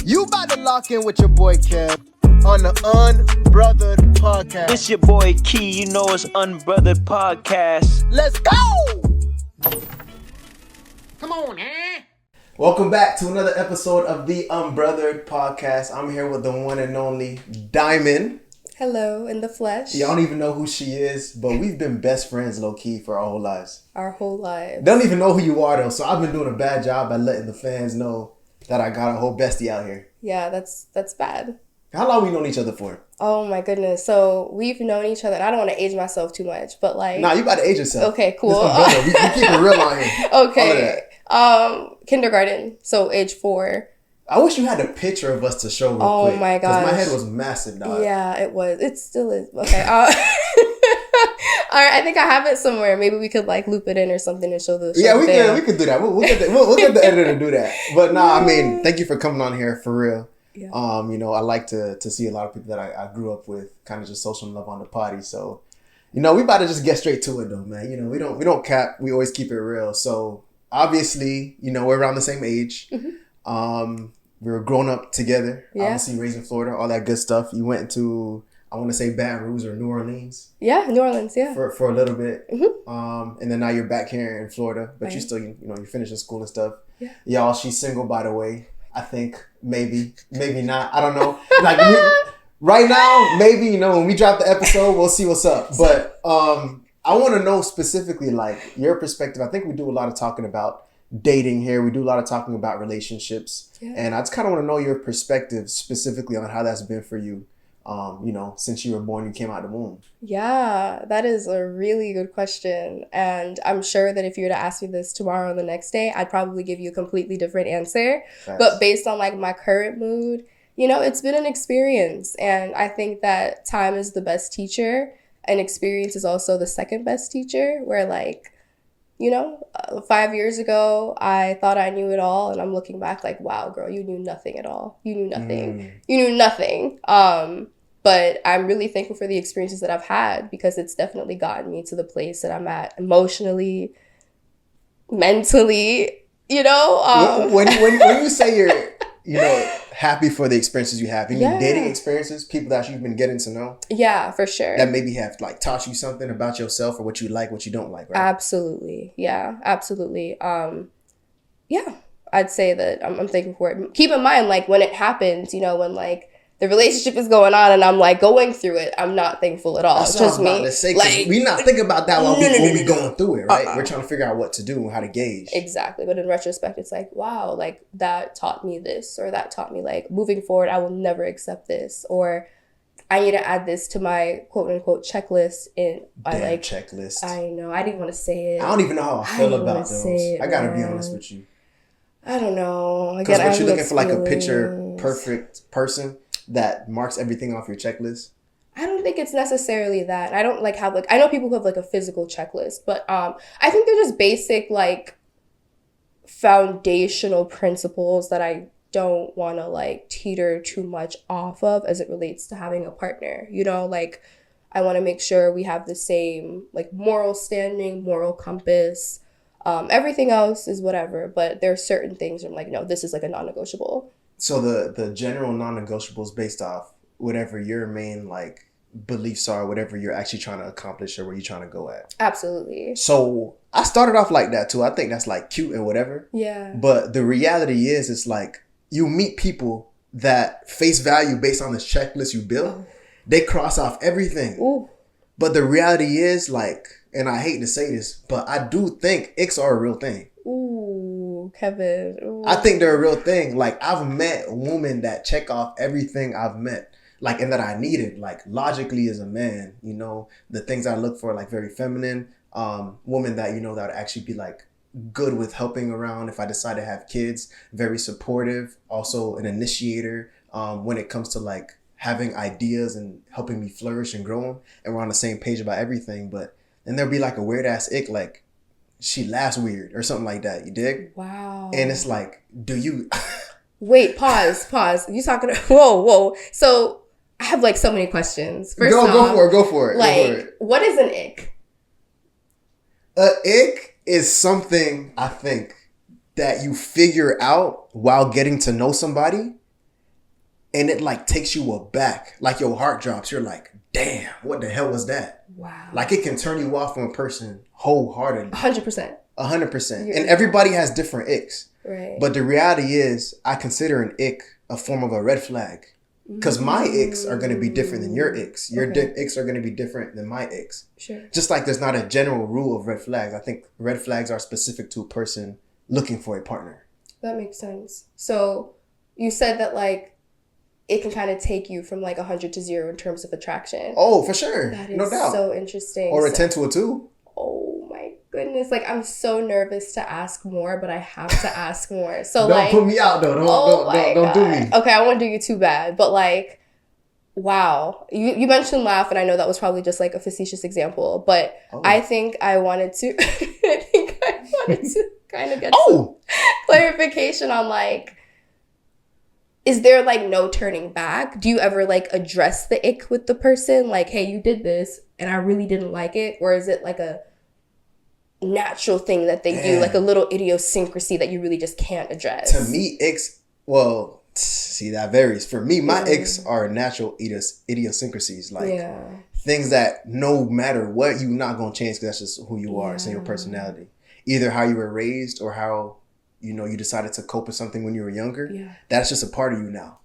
You about to lock in with your boy Kev on the Unbrothered podcast. It's your boy Key, you know it's Unbrothered podcast. Let's go! Come on, Welcome back to another episode of the Unbrothered podcast. I'm here with the one and only Diamond. Hello, in the flesh. Y'all don't even know who she is, but we've been best friends low-key for our whole lives. Our whole lives. They don't even know who you are though, so I've been doing a bad job by letting the fans know that I got a whole bestie out here. Yeah, that's bad. How long we known each other for? Oh my goodness. So we've known each other, and I don't want to age myself too much, but like... Nah, you about to age yourself. Okay, cool. We keep it real on here. Okay. Kindergarten, so age 4. I wish you had a picture of us to show real quick. Oh my gosh. Because my head was massive, dog. Yeah, it was. It still is. Okay. All right, I think I have it somewhere. Maybe we could like loop it in or something and show the. Yeah, we could do that. We'll get the editor to do that. But nah, I mean, thank you for coming on here for real. Yeah. I like to see a lot of people that I grew up with, kind of just social love on the potty. So, we about to just get straight to it though, man. We don't cap. We always keep it real. So obviously, we're around the same age. Mm-hmm. We were growing up together. Yeah. Obviously, raised in Florida, all that good stuff. You went to, I want to say Baton Rouge or New Orleans. Yeah, New Orleans. Yeah. For a little bit. Mm-hmm. And then now you're back here in Florida, but Right. you still, you're finishing school and stuff. Yeah. Y'all, she's single, by the way. I think maybe not. I don't know. Like right now, maybe, when we drop the episode, we'll see what's up. But I want to know specifically, like, your perspective. I think we do a lot of talking about dating here. We do a lot of talking about relationships. Yeah. And I just kind of want to know your perspective specifically on how that's been for you. Since you were born, you came out of the womb. Yeah, that is a really good question. And I'm sure that if you were to ask me this tomorrow or the next day, I'd probably give you a completely different answer. Facts. But based on like my current mood, it's been an experience. And I think that time is the best teacher and experience is also the second best teacher, where 5 years ago, I thought I knew it all. And I'm looking back like, wow, girl, you knew nothing at all. You knew nothing. You knew nothing. But I'm really thankful for the experiences that I've had because it's definitely gotten me to the place that I'm at emotionally, mentally, When you say you're, happy for the experiences you have, you mean dating experiences, people that you've been getting to know? Yeah, for sure. That maybe have like taught you something about yourself or what you like, what you don't like, right? Absolutely. Yeah, absolutely. Yeah, I'd say that I'm thankful for it. Keep in mind, like when it happens, when like the relationship is going on and I'm like going through it, I'm not thankful at all. That's it's just what I was me. about to say, 'cause we not thinking about that while we going through it, right? We're trying to figure out what to do and how to gauge. Exactly. But in retrospect, it's like, wow, like that taught me this, or that taught me like moving forward, I will never accept this, or I need to add this to my quote unquote checklist. Checklist. I know. I didn't want to say it. I don't even know how I feel about those. I gotta be man. honest with you. I don't know. Because what you're looking for, like a picture perfect person that marks everything off your checklist. I don't think it's necessarily that. I don't have I know people who have like a physical checklist, but I think they're just basic like foundational principles that I don't want to like teeter too much off of as it relates to having a partner. I want to make sure we have the same like moral standing, moral compass. Everything else is whatever, but there are certain things I'm like, no, this is like a non-negotiable. So the general non-negotiables based off whatever your main like beliefs are, whatever you're actually trying to accomplish or where you're trying to go at. Absolutely. So I started off like that too. I think that's like cute and whatever. Yeah. But the reality is, it's like you meet people that face value based on this checklist you built. Oh. They cross off everything. Ooh. But the reality is like, and I hate to say this, but I do think icks are a real thing. Ooh, Kevin. Ooh. I think they're a real thing. Like I've met women that check off everything I've met. Like, and that I needed, like logically as a man, the things I look for, like very feminine, woman that, that would actually be like good with helping around if I decide to have kids, very supportive, also an initiator, when it comes to like having ideas and helping me flourish and grow, and we're on the same page about everything. But then there'll be like a weird ass ick, like she laughs weird or something like that. You dig? Wow. And it's like, do you... Wait, pause. You talking... Whoa. So I have like so many questions. First go off, for it. Like, what is an ick? An ick is something, I think, that you figure out while getting to know somebody, and it like takes you aback, like your heart drops. You're like, damn, what the hell was that? Wow. Like it can turn you off from a person wholeheartedly. 100%. 100%. And everybody has different icks. Right. But the reality is, I consider an ick a form of a red flag. Because my icks are going to be different than your icks. Your icks are going to be different than my icks. Sure. Just like there's not a general rule of red flags. I think red flags are specific to a person looking for a partner. That makes sense. So you said that like it can kind of take you from like 100 to 0 in terms of attraction. Oh, for sure. That is no doubt. so interesting. Or a 10 to a 2. Oh my goodness. Like I'm so nervous to ask more, but I have to ask more. So don't like put me out though. Don't do me. Okay, I won't do you too bad. But like, wow. You mentioned laugh, and I know that was probably just like a facetious example, but I think I wanted to kind of get some clarification on like, is there like no turning back? Do you ever like address the ick with the person? Like, hey, you did this and I really didn't like it? Or is it like a natural thing that they do, like a little idiosyncrasy that you really just can't address? To me, icks, well, see, that varies. For me, my icks are natural idiosyncrasies. Like things that no matter what, you're not going to change because that's just who you are. It's in your personality. Either how you were raised or how, you decided to cope with something when you were younger. Yeah. That's just a part of you now.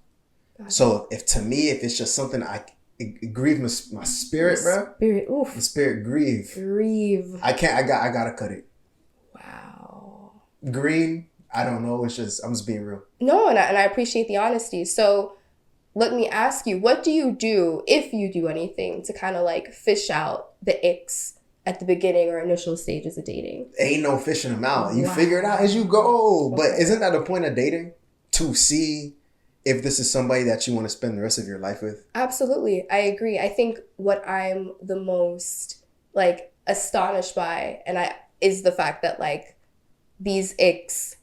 So if it's just something it grieves my spirit, bro. Oof. The spirit grieve. I gotta cut it. Wow. Green, I don't know. It's just, I'm just being real. No, and I appreciate the honesty. So let me ask you, what do you do, if you do anything, to kind of like fish out the icks at the beginning or initial stages of dating? Ain't no fishing them out. You figure it out as you go. But isn't that the point of dating? To see if this is somebody that you want to spend the rest of your life with? Absolutely. I agree. I think what I'm the most like astonished by is the fact that like these icks,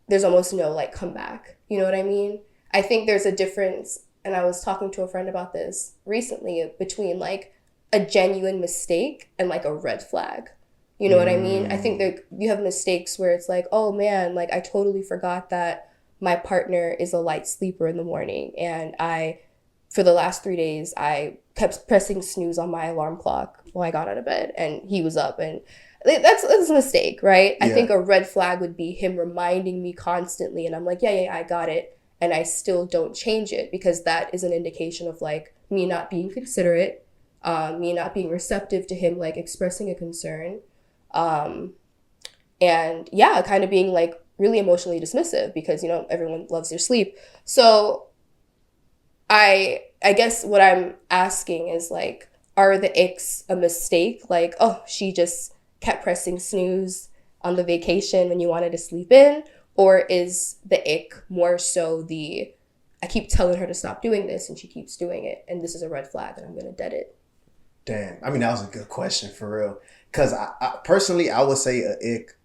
there's almost no like comeback. You know what I mean? I think there's a difference, and I was talking to a friend about this recently, between like a genuine mistake and like a red flag. You know what I mean? I think that you have mistakes where it's like, oh man, like I totally forgot that my partner is a light sleeper in the morning, and for the last 3 days, I kept pressing snooze on my alarm clock when I got out of bed, and he was up, and that's a mistake, right? Yeah. I think a red flag would be him reminding me constantly, and I'm like, yeah, I got it, and I still don't change it, because that is an indication of like me not being considerate, me not being receptive to him like expressing a concern, and yeah, kind of being like really emotionally dismissive, because everyone loves their sleep. So I guess what I'm asking is like, are the icks a mistake? Like, oh, she just kept pressing snooze on the vacation when you wanted to sleep in? Or is the ick more so I keep telling her to stop doing this and she keeps doing it, and this is a red flag and I'm gonna dead it? Damn. I mean, that was a good question for real. Because I personally, I would say a ick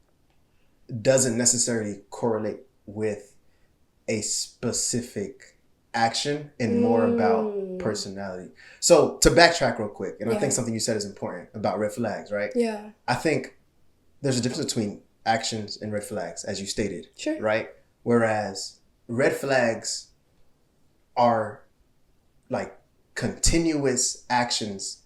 doesn't necessarily correlate with a specific action and more about personality. So to backtrack real quick, and I think something you said is important about red flags, right? Yeah. I think there's a difference between actions and red flags, as you stated. Sure. Right? Whereas red flags are like continuous actions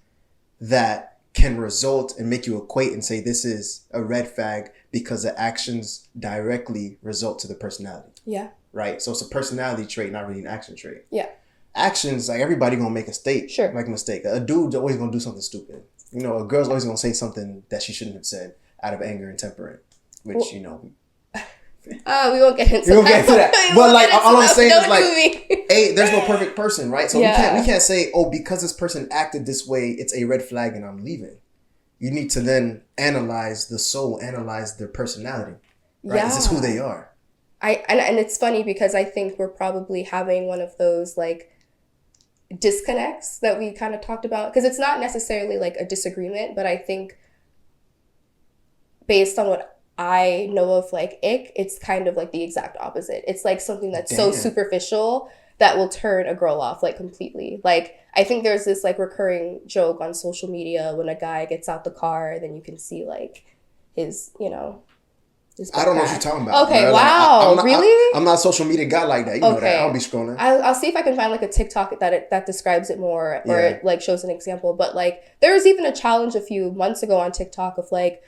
that can result and make you equate and say this is a red flag because the actions directly result to the personality. Yeah. Right? So it's a personality trait, not really an action trait. Yeah. Actions, like everybody gonna make a mistake. Sure. Make a mistake. A dude's always gonna do something stupid. A girl's always gonna say something that she shouldn't have said out of anger and temperament, which, we won't get into that. But like, all I'm saying is like, hey, there's no perfect person, right? So we can't say, oh, because this person acted this way, it's a red flag and I'm leaving. You need to then analyze the soul, analyze their personality. Right? Yeah. Is this who they are? And it's funny because I think we're probably having one of those like disconnects that we kind of talked about, because it's not necessarily like a disagreement, but I think based on what I know of like ick, it's kind of like the exact opposite. It's like something that's so superficial that will turn a girl off like completely. Like I think there's this like recurring joke on social media when a guy gets out the car, then you can see like his, I don't know what you're talking about. Okay, bro. wow, I'm not, really? I'm not a social media guy like that. You know that. I'll be scrolling. I'll see if I can find like a TikTok that describes it more, or it like shows an example. But like there was even a challenge a few months ago on TikTok of like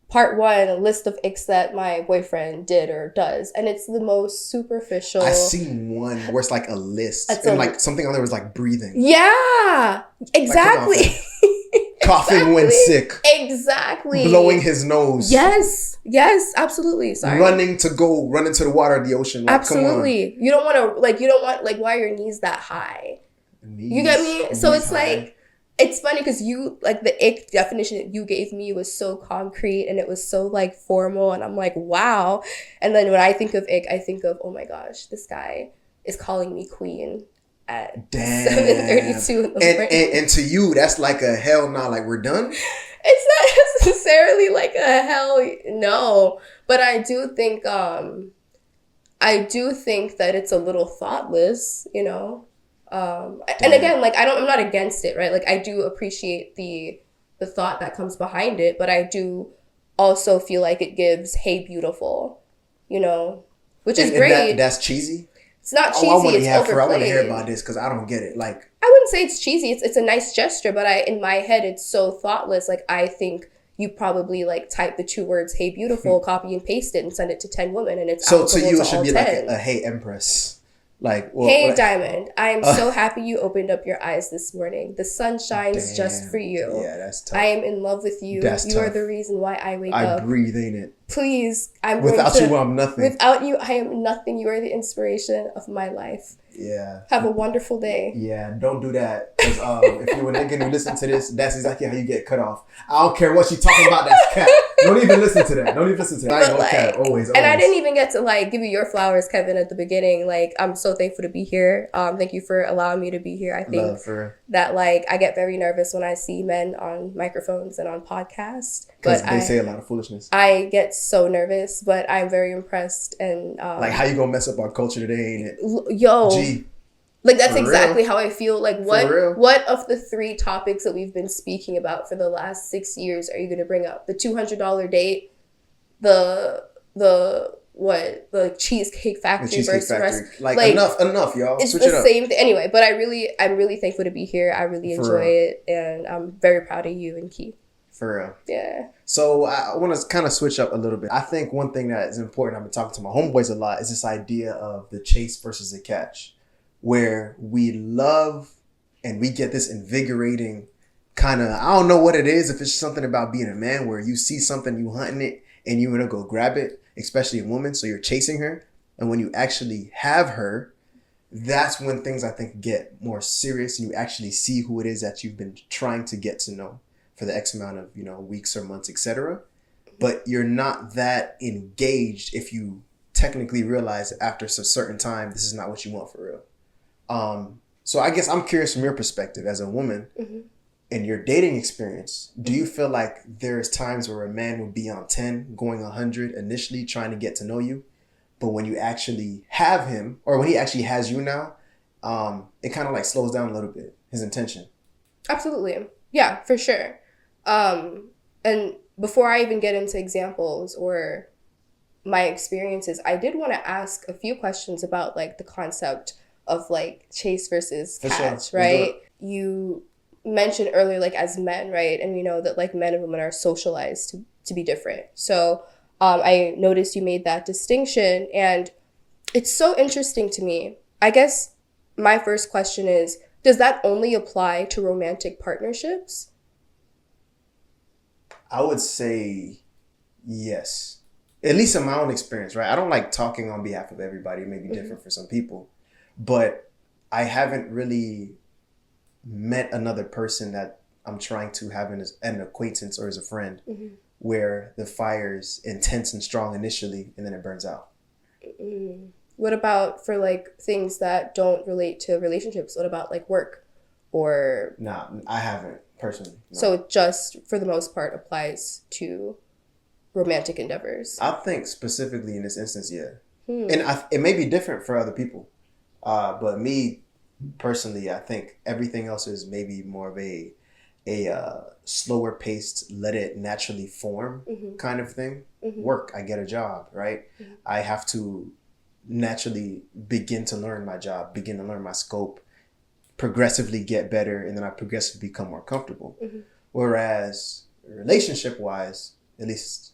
part 1, a list of icks that my boyfriend did or does, and it's the most superficial. I seen one where it's like a list and like something on there was like breathing. Yeah, exactly. Like, coughing when sick. Exactly. Blowing his nose. Yes, absolutely. Sorry. Running to go run into the water of the ocean. Like, absolutely. Come on. You don't want like why are your knees that high? You get me? So it's high. Like it's funny because you like the ick definition that you gave me was so concrete and it was so like formal, and I'm like, wow. And then when I think of ick, I think of, oh my gosh, this guy is calling me queen at 7:32 in the morning. And to you, that's like a hell nah, like we're done? It's not necessarily like a hell no. But I do think that it's a little thoughtless, you know? And again, like I'm not against it, right? Like I do appreciate the thought that comes behind it, but I do also feel like it gives "Hey, beautiful," you know, which is great. That's cheesy. It's not cheesy. I want to hear about this because I don't get it. Like I wouldn't say it's cheesy. It's a nice gesture, but in my head it's so thoughtless. Like I think you probably like type the 2 words "Hey, beautiful," copy and paste it, and send it to 10 women, and it's so to you it should be 10. like a "Hey, Empress." Like, hey, Diamond, I am so happy you opened up your eyes this morning. The sun shines just for you. Yeah, that's tough. I am in love with you. You are the reason why I wake up. I breathe, ain't it? Please, without you, I'm nothing. Without you, I am nothing. You are the inspiration of my life. Yeah. Have a wonderful day. Yeah, don't do that. Because if you're a nigga who listen to this, that's exactly how you get cut off. I don't care what you talking about, that's cat. Don't even listen to that. Don't even listen to that. I ain't no cat. Always. And I didn't even get to like give you your flowers, Kevin, at the beginning. Like, I'm so thankful to be here. Thank you for allowing me to be here. I think that like I get very nervous when I see men on microphones and on podcasts. Because they say a lot of foolishness. I get so nervous, but I'm very impressed. And like, how you gonna mess up our culture today, ain't it? Yo. Gee. Like, that's exactly how I feel. Like, what of the 3 topics that we've been speaking about for the last 6 years are you going to bring up? The $200 date, the Cheesecake Factory versus Like enough, y'all. It's the same thing. Anyway, but I'm really thankful to be here. I really enjoy it, and I'm very proud of you and Key. For real. Yeah. So I want to kind of switch up a little bit. I think one thing that is important, I've been talking to my homeboys a lot, is this idea of the chase versus the catch, where we love and we get this invigorating kind of, I don't know what it is, if it's something about being a man where you see something, you hunting it, and you want to go grab it, especially a woman, so you're chasing her. And when you actually have her, that's when things, I think, get more serious and you actually see who it is that you've been trying to get to know for the X amount of, weeks or months, etc. But you're not that engaged if you technically realize after a certain time, this is not what you want for real. So I guess I'm curious from your perspective as a woman, in your dating experience, do you feel like there's times where a man will be on 10, going 100 initially trying to get to know you, but when you actually have him, or when he actually has you now, it kind of like slows down a little bit, his intention? Absolutely. Yeah, for sure. And before I even get into examples or my experiences, I did want to ask a few questions about like the concept of like chase versus catch, right? You mentioned earlier, like as men, right? And we know that like men and women are socialized to be different. So I noticed you made that distinction, and it's so interesting to me. I guess my first question is, does that only apply to romantic partnerships? I would say yes. At least in my own experience, right? I don't like talking on behalf of everybody. It may be different for some people. But I haven't really met another person that I'm trying to have an acquaintance or as a friend where the fire's intense and strong initially and then it burns out. What about for like things that don't relate to relationships? What about like work or? Nah, I haven't personally. No. So it just for the most part applies to romantic endeavors. I think specifically in this instance, yeah. And it may be different for other people. But me personally, I think everything else is maybe more of a a slower paced, let it naturally form kind of thing. Work, I get a job, right? I have to naturally begin to learn my job, begin to learn my scope, progressively get better, and then I progressively become more comfortable. Whereas relationship wise, at least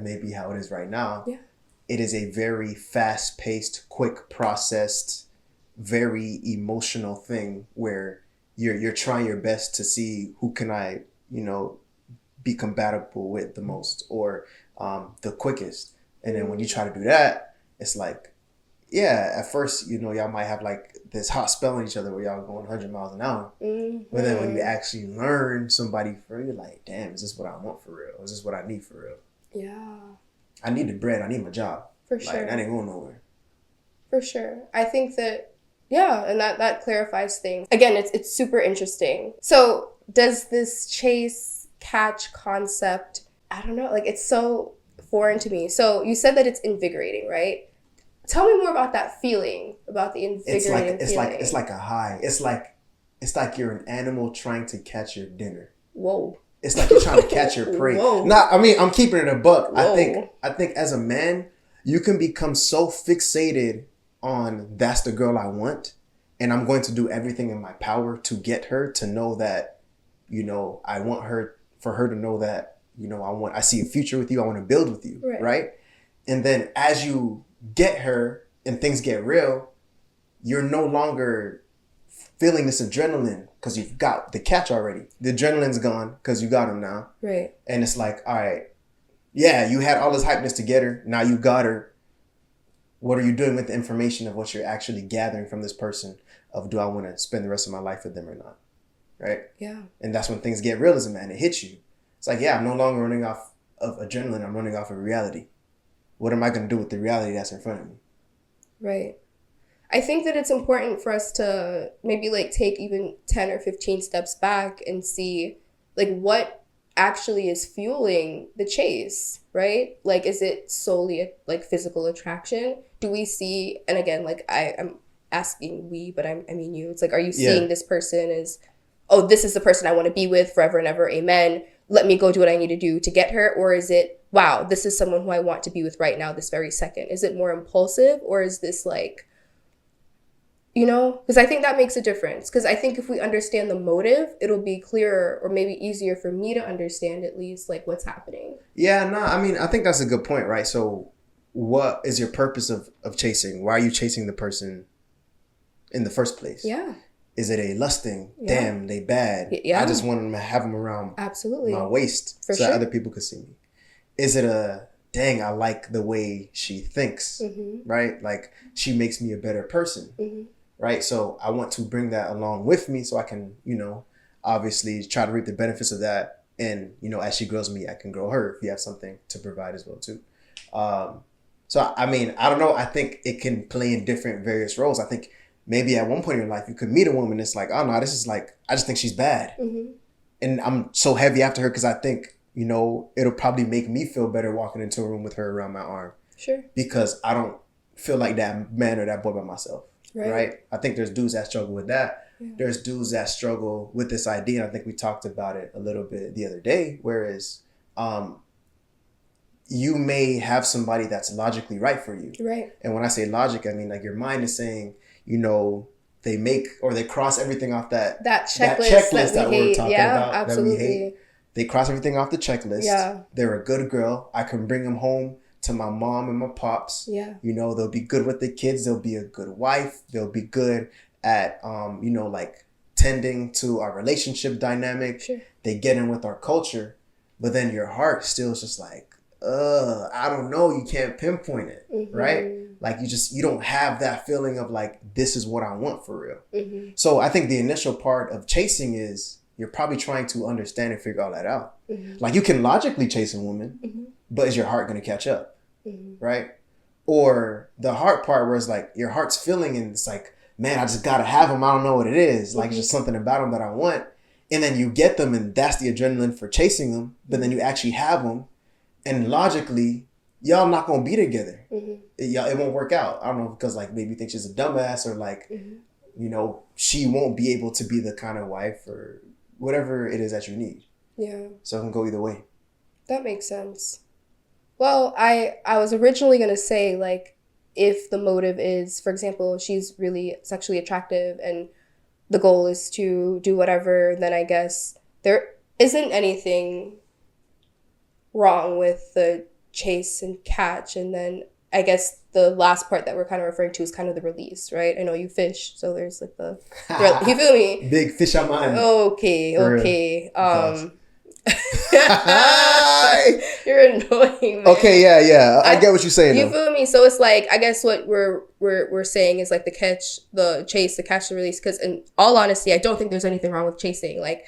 maybe how it is right now, it is a very fast paced, quick processed, very emotional thing where you're trying your best to see who can I, be compatible with the most or the quickest. And then when you try to do that, it's like, yeah, at first, y'all might have like this hot spell on each other where y'all going 100 miles an hour. But then when you actually learn somebody for you're like, damn, is this what I want for real? Is this what I need for real? Yeah. I need the bread. I need my job. For like, sure. That ain't going nowhere. For sure. I think that, yeah, and that clarifies things. Again, it's super interesting. So does this chase catch concept, I don't know, like it's so foreign to me. So you said that it's invigorating, right? Tell me more about that feeling, about the invigorating feeling. It's like a high. It's like you're an animal trying to catch your dinner. Whoa. It's like you're trying to catch your prey. Whoa. Nah, I mean, I'm keeping it a buck. Whoa. I think as a man, you can become so fixated on that's the girl I want, and I'm going to do everything in my power to get her to know that, I want her, for her to know that, I see a future with you. I want to build with you, right? And then as you get her and things get real, you're no longer feeling this adrenaline because you've got the catch already. The adrenaline's gone because you got him now. Right. And it's like, all right, yeah, you had all this hypeness to get her. Now you got her. What are you doing with the information of what you're actually gathering from this person of do I want to spend the rest of my life with them or not? Right? Yeah. And that's when things get realism, man. It hits you. It's like, yeah, I'm no longer running off of adrenaline. I'm running off of reality. What am I going to do with the reality that's in front of me? Right. I think that it's important for us to maybe like take even 10 or 15 steps back and see like what actually is fueling the chase, right? Like, is it solely like physical attraction? Do we see, and again, like I'm asking we, but I mean you, it's like, are you seeing this person as, oh, this is the person I want to be with forever and ever, amen, let me go do what I need to do to get her? Or is it, wow, this is someone who I want to be with right now, this very second? Is it more impulsive, or is this like, because I think that makes a difference. Because I think if we understand the motive, it'll be clearer, or maybe easier for me to understand at least like what's happening. Yeah, no, I mean, I think that's a good point, right? So what is your purpose of chasing? Why are you chasing the person in the first place? Yeah. Is it a lusting? Yeah. Damn, they bad. Yeah. I just want to have them around my waist so that other people could see me. Is it a, dang, I like the way she thinks, right? Like she makes me a better person, right? So I want to bring that along with me so I can, obviously try to reap the benefits of that. And, as she grows me, I can grow her if you have something to provide as well too. So, I mean, I don't know. I think it can play in different various roles. I think maybe at one point in your life, you could meet a woman. It's like, oh no, this is like, I just think she's bad. And I'm so heavy after her because I think, it'll probably make me feel better walking into a room with her around my arm. Sure. Because I don't feel like that man or that boy by myself. Right? I think there's dudes that struggle with that. Yeah. There's dudes that struggle with this idea. And I think we talked about it a little bit the other day. Whereas you may have somebody that's logically right for you. Right. And when I say logic, I mean like your mind is saying, they make or they cross everything off that checklist that we're talking about. Absolutely. That we hate. They cross everything off the checklist. Yeah. They're a good girl. I can bring them home to my mom and my pops. Yeah. They'll be good with the kids. They'll be a good wife. They'll be good at, like tending to our relationship dynamic. Sure. They get in with our culture. But then your heart still is just like, I don't know. You can't pinpoint it. Right? Like you don't have that feeling of like, this is what I want for real. So I think the initial part of chasing is you're probably trying to understand and figure all that out. Like you can logically chase a woman, but is your heart going to catch up? Right? Or the heart part where it's like your heart's feeling and it's like, man, I just got to have them. I don't know what it is. Like it's just something about them that I want. And then you get them and that's the adrenaline for chasing them. But then you actually have them and logically y'all not going to be together. It won't work out. I don't know, because like maybe you think she's a dumbass or like, she won't be able to be the kind of wife or whatever it is that you need. Yeah. So it can go either way. That makes sense. Well, I was originally going to say, like, if the motive is, for example, she's really sexually attractive and the goal is to do whatever, then I guess there isn't anything wrong with the chase and catch. And then I guess the last part that we're kind of referring to is kind of the release, right? I know you fish, so there's like you feel me? Big fish on mine. Okay. You're annoying, man. Okay, yeah. I get what you're saying. You feel me? So it's like, I guess what we're saying is like the catch, the chase, the catch, the release. Because in all honesty, I don't think there's anything wrong with chasing. Like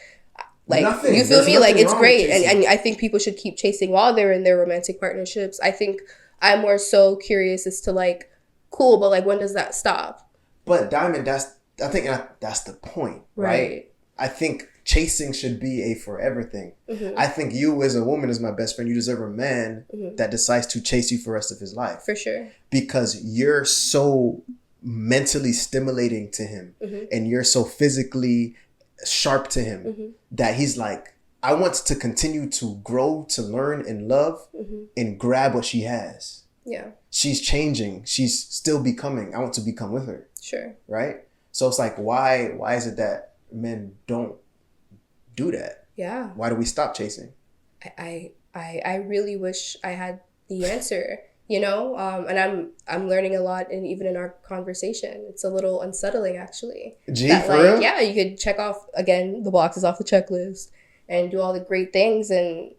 nothing. You feel There's me? Like, nothing it's wrong great, with and I think people should keep chasing while they're in their romantic partnerships. I think I'm more so curious as to like, cool, but like, when does that stop? But Diamond, that's the point, right? I think chasing should be a forever thing. I think you as a woman, as my best friend, you deserve a man that decides to chase you for the rest of his life. For sure. Because you're so mentally stimulating to him and you're so physically sharp to him that he's like, I want to continue to grow, to learn and love and grab what she has. Yeah. She's changing. She's still becoming. I want to become with her. Sure. Right? So it's like, why is it that men don't do that? Yeah. Why do we stop chasing? I really wish I had the answer, you know? And I'm learning a lot, and even in our conversation, it's a little unsettling actually. For real? Yeah, you could check off again the boxes off the checklist and do all the great things, and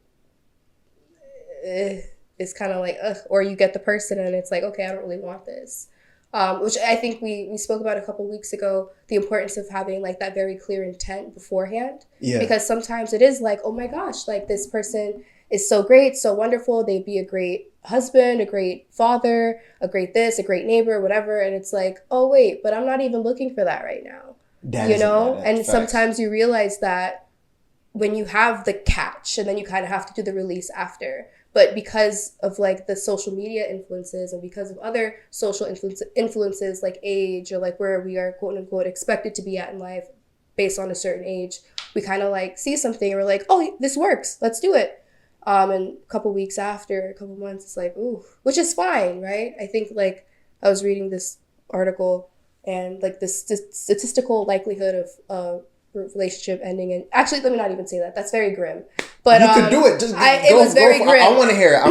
it's kind of like, ugh. Or you get the person and it's like, okay, I don't really want this. Which I think we spoke about a couple weeks ago, the importance of having like that very clear intent beforehand. Yeah. Because sometimes it is like, oh my gosh, like this person is so great, so wonderful. They'd be a great husband, a great father, a great this, a great neighbor, whatever. And it's like, oh wait, but I'm not even looking for that right now. And sometimes you realize that when you have the catch and then you kind of have to do the release after. But because of like the social media influences and because of other social influences like age or like where we are quote unquote expected to be at in life based on a certain age, we kind of like see something and we're like, oh, this works, let's do it. And a couple weeks after, a couple months, it's like, ooh, which is fine, right? I think like I was reading this article and like the statistical likelihood of relationship ending, and actually let me not even say that, that's very grim, but you could do it. It was very grim. I want to hear it.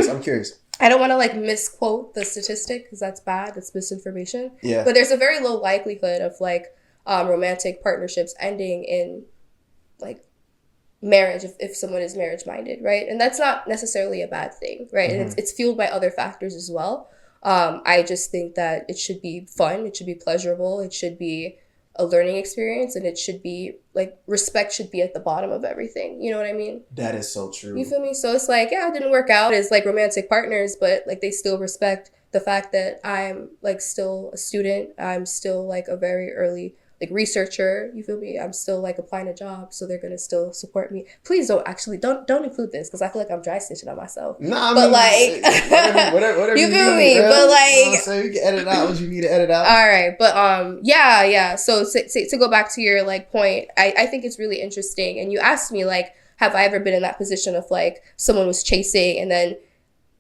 I'm curious. I don't want to like misquote the statistic because that's bad, that's misinformation. Yeah, but there's a very low likelihood of like romantic partnerships ending in like marriage if someone is marriage minded, right? And that's not necessarily a bad thing, right? And it's fueled by other factors as well. I just think that it should be fun, it should be pleasurable, it should be a learning experience, and it should be like respect should be at the bottom of everything. You know what I mean? That is so true. You feel me? So it's like, yeah, it didn't work out as like romantic partners, but like they still respect the fact that I'm like still a student. I'm still like a very early like researcher. You feel me? I'm still like applying a job, so they're gonna still support me. Please don't include this because I feel like I'm dry stitching on myself. Nah, but like whatever you feel need, me? Bro. But like, so you can edit out what you need to edit out. All right, but yeah. So to go back to your like point, I think it's really interesting. And you asked me like, have I ever been in that position of like someone was chasing and then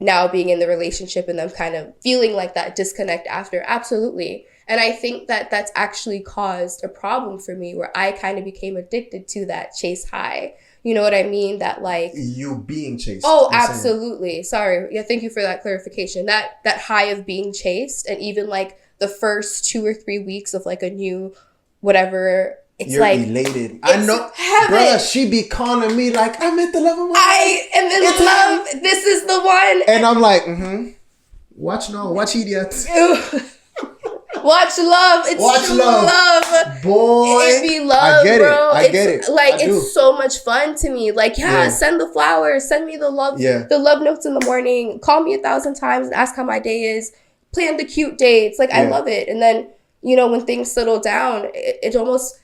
now being in the relationship and them kind of feeling like that disconnect after? Absolutely. And I think that that's actually caused a problem for me where I kind of became addicted to that chase high. You know what I mean? That like you being chased. Oh, absolutely. Sorry. Yeah, thank you for that clarification. That high of being chased, and even like the first 2 or 3 weeks of like a new whatever. You're like elated. I know, bruh, she be calling me like, I met the love of my life. I am in love. This is the one. And I'm like, watch idiots. Watch love. It's watch love. Boy. It be love, I get bro. I get it. Like, it's so much fun to me. Like, send the flowers. Send me the love notes in the morning. Call me 1,000 times and ask how my day is. Plan the cute dates. Like, I love it. And then, you know, when things settle down, it almost,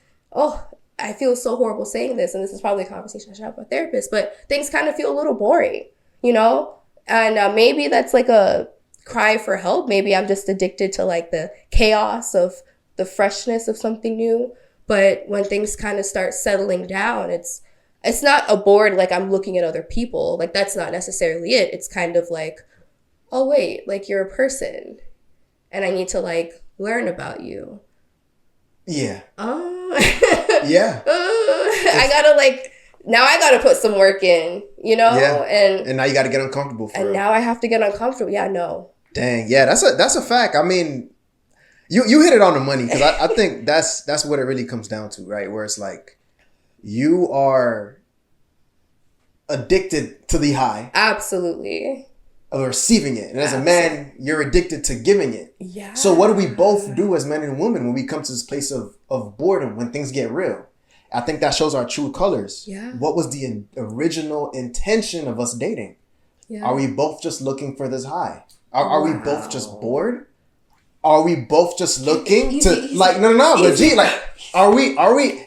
I feel so horrible saying this. And this is probably a conversation I should have with my therapist. But things kind of feel a little boring, you know? And maybe that's like a cry for help. Maybe I'm just addicted to like the chaos of the freshness of something new. But when things kind of start settling down, it's not a bored, like I'm looking at other people. Like that's not necessarily it. It's kind of like, oh wait, like you're a person and I need to like learn about you. Yeah. Yeah. I gotta put some work in, you know? Yeah. And now you gotta get uncomfortable for and it. now I have to get uncomfortable. Yeah, no. Dang. Yeah, that's a fact. I mean, you hit it on the money, because I think that's what it really comes down to, right? Where it's like you are addicted to the high. Absolutely. Of receiving it. And as a man, you're addicted to giving it. Yeah. So what do we both do as men and women when we come to this place of boredom, when things get real? I think that shows our true colors. Yeah. What was the original intention of us dating? Yeah. Are we both just looking for this high? Are we both just bored? Are we both just looking but gee, like, are we,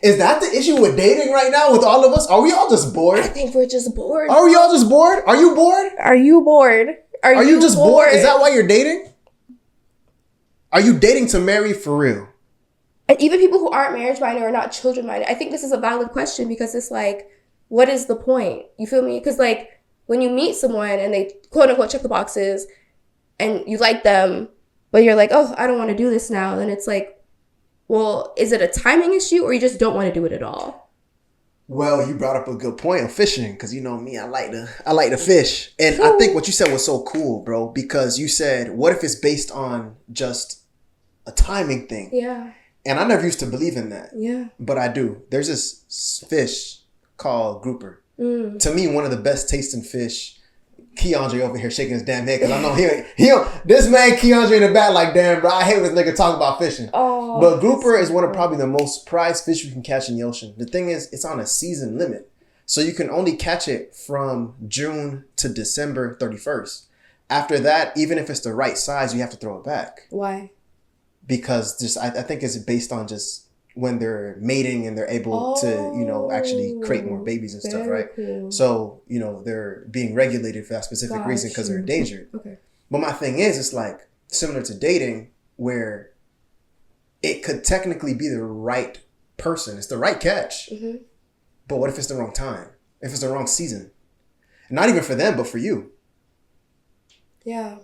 is that the issue with dating right now with all of us? Are we all just bored? I think we're just bored. Are we all just bored? Are you bored? Are you bored? Are you just bored? Is that why you're dating? Are you dating to marry for real? And even people who aren't marriage minded or not children minded, I think this is a valid question, because it's like, what is the point? You feel me? Because like when you meet someone and they quote unquote check the boxes and you like them, but you're like, oh, I don't want to do this now. Then it's like, well, is it a timing issue or you just don't want to do it at all? Well, you brought up a good point of fishing, because you know me, I like to fish. And I think what you said was so cool, bro, because you said, what if it's based on just a timing thing? Yeah. And I never used to believe in that. Yeah. But I do. There's this fish called grouper. To me, one of the best tasting fish. Keandre over here shaking his damn head, because I know this man Keandre in the back like, damn, bro, I hate when this nigga talk about fishing. Oh, but grouper is one of probably the most prized fish you can catch in the ocean. The thing is, it's on a season limit. So you can only catch it from June to December 31st. After that, even if it's the right size, you have to throw it back. Why? Because I think it's based on just when they're mating and they're able to, actually create more babies and stuff, right? Cool. So, they're being regulated for that specific reason, because they're endangered. Okay. But my thing is, it's like similar to dating, where it could technically be the right person. It's the right catch. Mm-hmm. But what if it's the wrong time? If it's the wrong season? Not even for them, but for you. Yeah.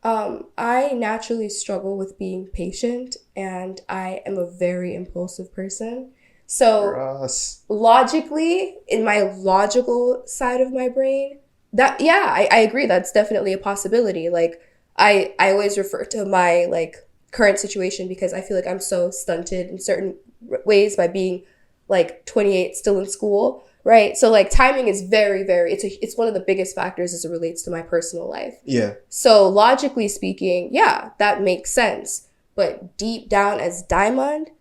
I naturally struggle with being patient, and I am a very impulsive person. So logically, in my logical side of my brain, I agree. That's definitely a possibility. Like I always refer to my like current situation, because I feel like I'm so stunted in certain ways by being like 28, still in school. Right. So like timing is very, very, it's one of the biggest factors as it relates to my personal life. Yeah. So logically speaking, yeah, that makes sense. But deep down as Diamond,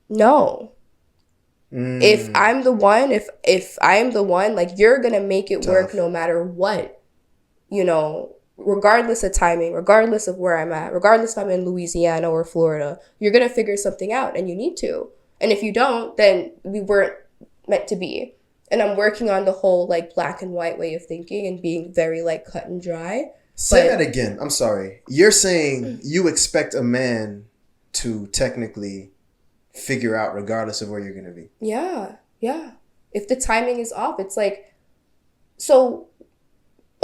no. If I'm the one, if I'm the one, like you're going to make it work no matter what, regardless of timing, regardless of where I'm at, regardless if I'm in Louisiana or Florida, you're going to figure something out, and you need to. And if you don't, then we weren't meant to be. And I'm working on the whole like black and white way of thinking and being very like cut and dry. Say that again. I'm sorry. You're saying you expect a man to technically figure out regardless of where you're going to be. Yeah. Yeah. If the timing is off, it's like, so,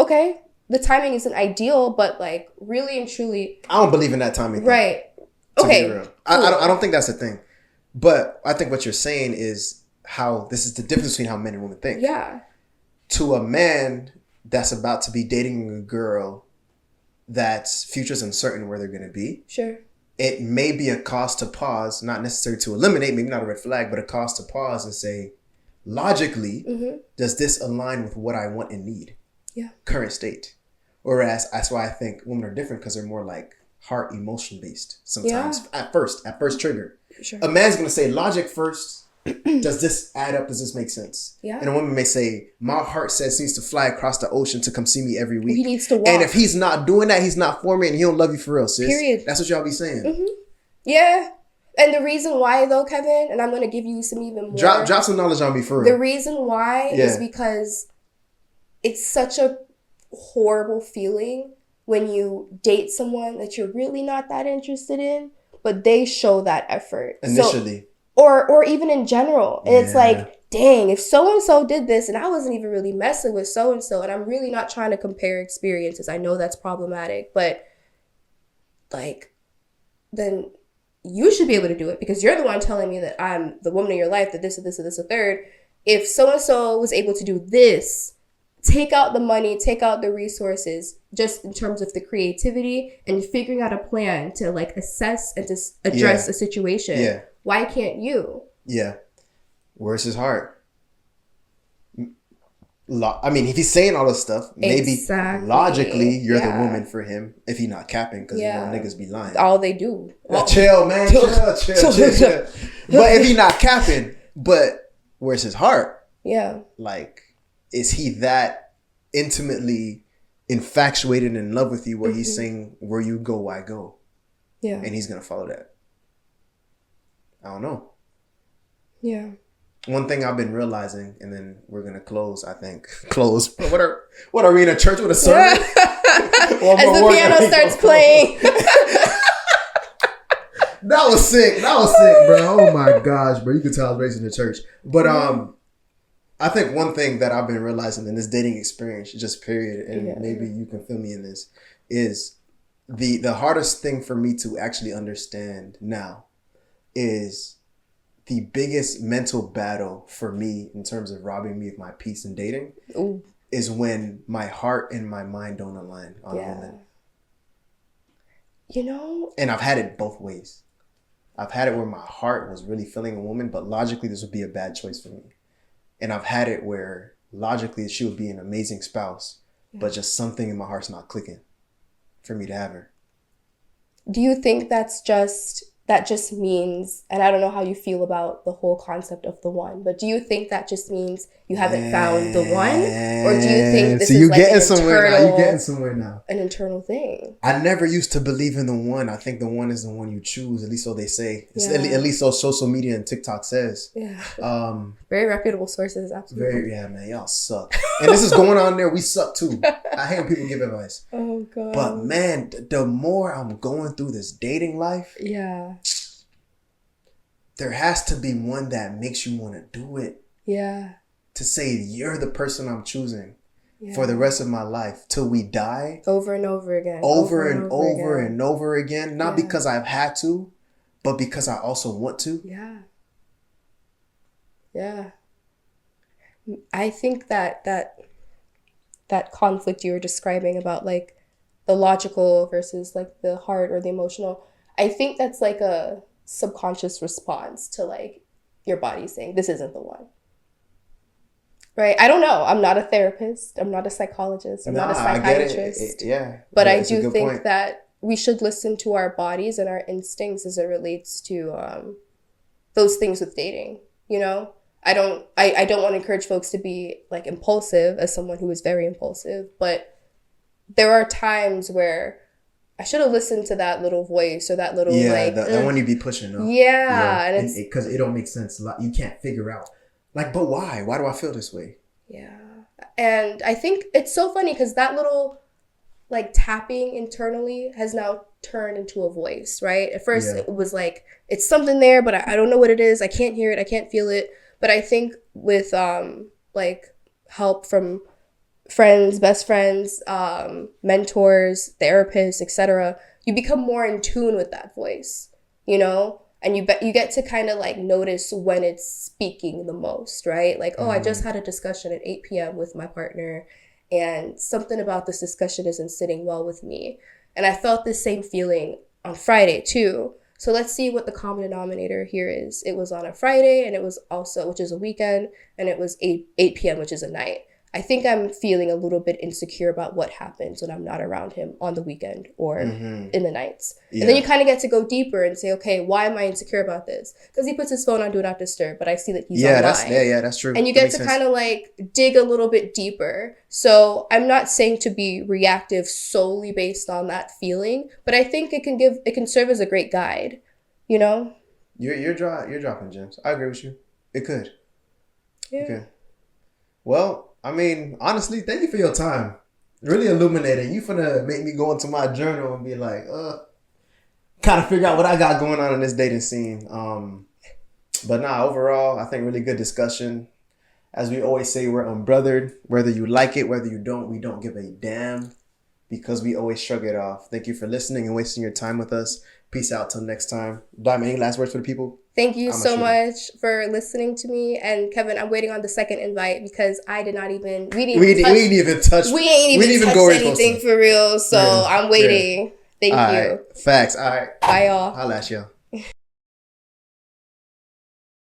okay, the timing isn't ideal, but like really and truly. I don't believe in that timing thing. Right. Okay. Cool. I don't think that's the thing. But I think what you're saying is, how this is the difference between how men and women think. Yeah. To a man that's about to be dating a girl that's future's uncertain where they're going to be. Sure. It may be a cause to pause, not necessarily to eliminate, maybe not a red flag, but a cause to pause and say, logically, does this align with what I want and need? Yeah. Current state. Whereas that's why I think women are different, because they're more like heart emotion based sometimes. Yeah. At first trigger. Sure. A man's going to say logic first. Does this add up? Does this make sense? Yeah. And a woman may say, my heart says he needs to fly across the ocean to come see me every week. He needs to walk. And if he's not doing that, he's not for me, and he don't love you for real, sis. Period. That's what y'all be saying. Mm-hmm. Yeah. And the reason why though, Kevin, and I'm going to give you some even more. Drop some knowledge on me for real. The reason why is because it's such a horrible feeling when you date someone that you're really not that interested in, but they show that effort. Initially. or even in general. And it's like, dang, if so-and-so did this and I wasn't even really messing with so-and-so, and I'm really not trying to compare experiences. I know that's problematic, but like, then you should be able to do it because you're the one telling me that I'm the woman in your life, that this and this and this and third. If so-and-so was able to do this, take out the money, take out the resources, just in terms of the creativity and figuring out a plan to like assess and to address a situation. Yeah. Why can't you? Yeah. Where's his heart? I mean, if he's saying all this stuff, maybe logically you're the woman for him if he's not capping, because you know niggas be lying. All they do. Chill, man. Chill. But if he's not capping, but where's his heart? Yeah. Like, is he that intimately infatuated and in love with you where he's saying, where you go, I go? Yeah. And he's going to follow that. I don't know. Yeah. One thing I've been realizing, and then we're gonna close. I think close. What are we in a church with a sermon? As the piano starts playing. That was sick, bro. Oh my gosh, bro. You could tell I was raised in the church. But I think one thing that I've been realizing in this dating experience, just period, and maybe you can fill me in this, is the hardest thing for me to actually understand now is the biggest mental battle for me in terms of robbing me of my peace in dating is when my heart and my mind don't align on a woman. You know? And I've had it both ways. I've had it where my heart was really feeling a woman, but logically this would be a bad choice for me. And I've had it where logically she would be an amazing spouse, but just something in my heart's not clicking for me to have her. Do you think that just means, and I don't know how you feel about the whole concept of the one, but do you think that just means you haven't found the one? Or do you think this is like you're getting somewhere now. An internal thing? I never used to believe in the one. I think the one is the one you choose, at least so they say. At least so social media and TikTok says. Yeah. Very reputable sources, absolutely. Man, y'all suck. And this is going on there, we suck too. I hate when people give advice. Oh God. But man, the more I'm going through this dating life, there has to be one that makes you want to do it. Yeah. To say you're the person I'm choosing for the rest of my life till we die. Over and over again. Over and over again. Not because I've had to, but because I also want to. Yeah. Yeah. I think that conflict you were describing about like the logical versus like the heart or the emotional, I think that's like a subconscious response to like your body saying this isn't the one. Right? I don't know. I'm not a therapist. I'm not a psychologist. I'm not a psychiatrist. But I do think that we should listen to our bodies and our instincts as it relates to those things with dating. You know, I don't want to encourage folks to be like impulsive, as someone who is very impulsive, but there are times where I should have listened to that little voice or that little that one you be pushing up. Yeah, and because it don't make sense. You can't figure out. Like, but why? Why do I feel this way? Yeah. And I think it's so funny because that little like tapping internally has now turned into a voice, right? At first it was like, it's something there, but I don't know what it is. I can't hear it. I can't feel it. But I think with like help from friends, best friends, mentors, therapists, etc., you become more in tune with that voice, you know? And you get to kind of like notice when it's speaking the most, right? Like, I just had a discussion at 8 p.m. with my partner and something about this discussion isn't sitting well with me. And I felt the same feeling on Friday too. So let's see what the common denominator here is. It was on a Friday and it was also, which is a weekend, and it was 8 p.m., which is a night. I think I'm feeling a little bit insecure about what happens when I'm not around him on the weekend or in the nights. Yeah. And then you kind of get to go deeper and say, okay, why am I insecure about this? Because he puts his phone on Do Not Disturb, but I see that he's online. That's true. And you get to kind of like dig a little bit deeper. So I'm not saying to be reactive solely based on that feeling, but I think it can serve as a great guide, you know? You're dropping gems. I agree with you. It could. Yeah. Okay. Well, I mean, honestly, thank you for your time. Really illuminating. You finna make me go into my journal and be like, kind of figure out what I got going on in this dating scene. But nah, overall, I think really good discussion. As we always say, we're unbrothered. Whether you like it, whether you don't, we don't give a damn because we always shrug it off. Thank you for listening and wasting your time with us. Peace out till next time. Diamond, any last words for the people? Thank you so much for listening to me. And Kevin, I'm waiting on the second invite because I did not even, we didn't even touch anything for real. So I'm waiting. Thank you. Facts. All right. Bye, y'all. Holla at y'all.